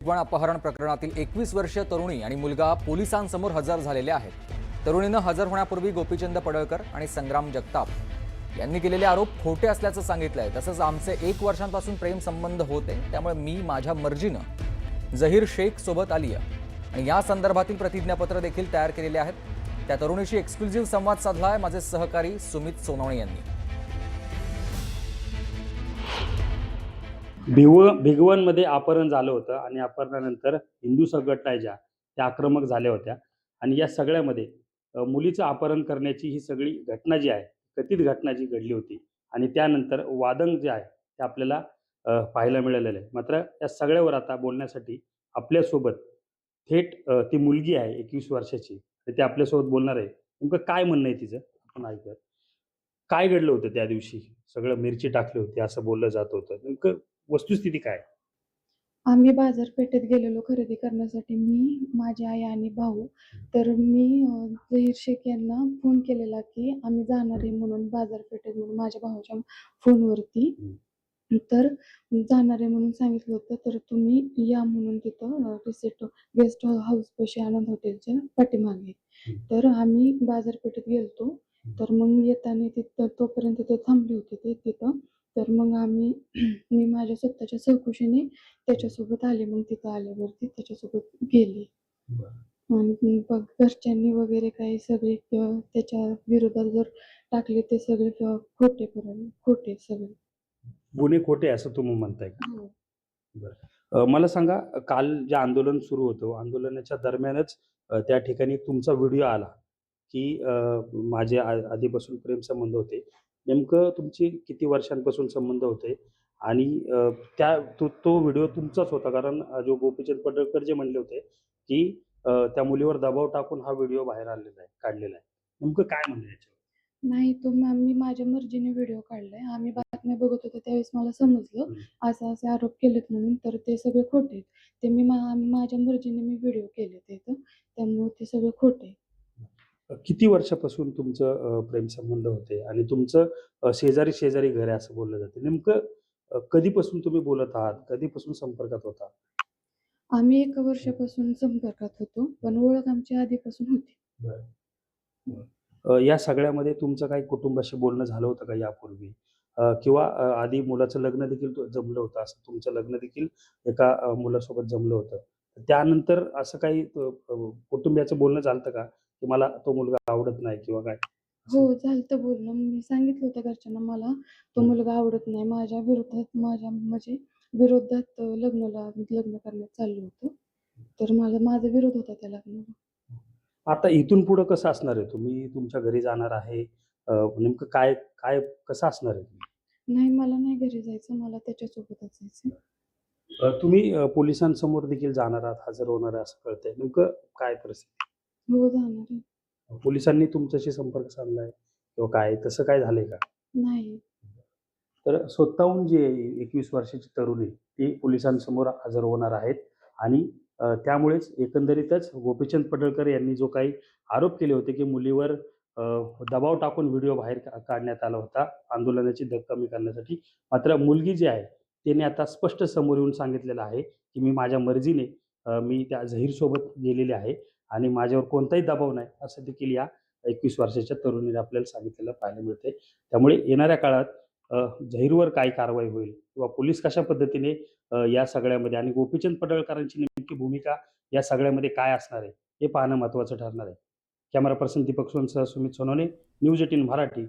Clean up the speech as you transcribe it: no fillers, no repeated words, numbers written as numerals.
पण अपहरण प्रकरणातील 21 वर्षीय तरुणी आणि मुलगा पोलिसांसमोर हजर झालेले आहेत. तरुणीनं हजर होण्यापूर्वी गोपीचंद पडळकर आणि संग्राम जगताप यांनी केलेले आरोप खोटे असल्याचं सांगितलंय. तसंच आमचे 1 वर्षांपासून प्रेम संबंध होते, त्यामुळे मी माझ्या मर्जीनं झहीर शेख सोबत आली आहे आणि या संदर्भातील प्रतिज्ञापत्र देखील तयार केलेले आहेत. त्या तरुणीशी एक्सक्लुझिव्ह संवाद साधलाय माझे सहकारी सुमित सोनवणे यांनी. भिगवणमध्ये अपहरण झालं होतं आणि अपहरणानंतर हिंदू संघटना ज्या त्या आक्रमक झाल्या होत्या आणि या सगळ्यामध्ये मुलीचं अपहरण करण्याची ही सगळी घटना जी आहे, कथित घटना जी घडली होती आणि त्यानंतर वादंग जे आहे ते आपल्याला पाहायला मिळालेलं आहे. मात्र या सगळ्यावर आता बोलण्यासाठी आपल्यासोबत थेट ती मुलगी आहे 21 वर्षाची, तर ते आपल्यासोबत बोलणार आहे. नेमकं काय म्हणणं आहे तिचं आपण ऐकूया. काय घडलं होतं त्या दिवशी? सगळं मिरची टाकली होती असं बोललं जात होतं. नेमकं वस्तुस्थिती काय? आम्ही बाजारपेठेत गेलेलो खरेदी करण्यासाठी. मी, माझी आई आणि भाऊ. तर मी झहीर शेख यांना फोन केलेला की आम्ही जाणार आहे म्हणून बाजारपेठेत म्हणून माझ्या भावाच्या फोनवरती. तर जाणार आहे म्हणून सांगितलं होतं. तर तुम्ही या म्हणून तिथं रिसेट गेस्ट हाऊसपाशी आनंद हॉटेलच्या पाठीमागे. तर आम्ही बाजारपेठेत गेलतो. तर मग येताना तिथं तोपर्यंत ते थांबले होते ते तिथं. तर मग आम्ही मी माझ्या स्वतःच्या सहकुशीने त्याच्यासोबत आले. मग तिथं आल्यावरती त्याच्यासोबत गेले. आणि बघ घरच्यांनी वगैरे काही सगळे त्याच्या विरोधात जर टाकले ते सगळे खोटे सगळे. गुन्हे खोटे असं तुम्ही म्हणताय का? हो. बरं. मला सांगा, काल जे आंदोलन सुरू होतं, आंदोलनाच्या दरम्यानच त्या ठिकाणी तुमचा व्हिडिओ आला, की माझे आधीपासून प्रेमसंबंध होते. नेमकं तुमचे किती वर्षांपासून संबंध होते? आणि तो व्हिडिओ तुमचाच होता, कारण जो गोपीचंद पडळकर जे म्हणले होते, की त्या मुलीवर दबाव टाकून हा व्हिडिओ बाहेर आलेला आहे, काढलेला आहे. नेमकं काय म्हणणं आहे याच्यावर? नाही, तो मी माझ्या मर्जीने व्हिडिओ काढलाय. आम्ही बातम्या बघत होतो त्यावेळेस मला समजलं असे आरोप केलेत म्हणून. तर ते सगळे खोटे आहेत. ते माझ्या मर्जीने मी व्हिडिओ केले तिथं. त्यामुळे ते सगळे खोटे आहेत. किती वर्षापासून तुमचं प्रेमसंबंध होते आणि तुमचं शेजारी घर आहे असं बोललं जातं. नेमकं कधीपासून तुम्ही बोलत आहात? कधीपासून संपर्कात होता? आम्ही 1 वर्षापासून संपर्कात होतो, पण ओळख आमची आधीपासून होती. बरं. या सगळ्यामध्ये तुमचं काही कुटुंबाशी बोलणं झालं होतं का यापूर्वी? किंवा आधी मुलाचं लग्न देखील जमलं होतं, असं तुमचं लग्न देखील एका मुलासोबत जमलं होतं. त्यानंतर असं काही कुटुंबियाचं बोलणं झालं का, की मला तो मुलगा आवडत नाही किंवा काय? हो, असं? झालतं बोलणं. मी सांगितलं होतं घरच्यांना मला तो हं. मुलगा आवडत नाही. माझ्या म्हणजे विरोधात लग्न करण्यात चाललं होतं. तर माझा विरोध होता त्या लग्नाला. आता इथून पुढं कसं असणार आहे? तुम्ही तुमच्या घरी जाणार आहे. नेमकं काय काय कसं असणार आहे तुम्ही? नाही, मला नाही घरी जायचं. मला त्याच्यासोबतच जायचं. तुम्ही पोलिसांसमोर देखील जाणार आहात, हजर होणार आहे असं कळतंय. नेमकं काय परिस्थिती? हो, जाणार आहे. पोलिसांनी तुमच्याशी संपर्क साधलाय किंवा काय तसं काय झालंय का? नाही. तर स्वतःहून जी 21 वर्षाची तरुणी ती पोलिसांसमोर हजर होणार आहेत आणि त्यामुळेच एकंदरीतच गोपीचंद पडळकर यांनी जो काही आरोप केले होते, की मुलीवर दबाव टाकून व्हिडिओ बाहेर काढण्यात आला होता आंदोलनाची धग कमी करण्यासाठी. मात्र मुलगी जी आहे तिने आता स्पष्ट समोर येऊन सांगितलेलं आहे, की मी माझ्या मर्जीने मी त्या झहीरसोबत गेलेले आहे आणि माझ्यावर कोणताही दबाव नाही, असं देखील या 21 वर्षाच्या तरुणीने आपल्याला सांगितलेलं पाहायला मिळतंय. त्यामुळे येणाऱ्या काळात झहीरवर काय कारवाई होईल किंवा पोलीस कशा पद्धतीने या सगळ्यामध्ये आणि गोपीचंद पडळकरांची नेमकी भूमिका या सगळ्यामध्ये काय असणार आहे, हे पाहणं महत्त्वाचं ठरणार आहे. कॅमेरा पर्सन दीपक सोनसह सुमित सोनवणे, न्यूज 18 मराठी,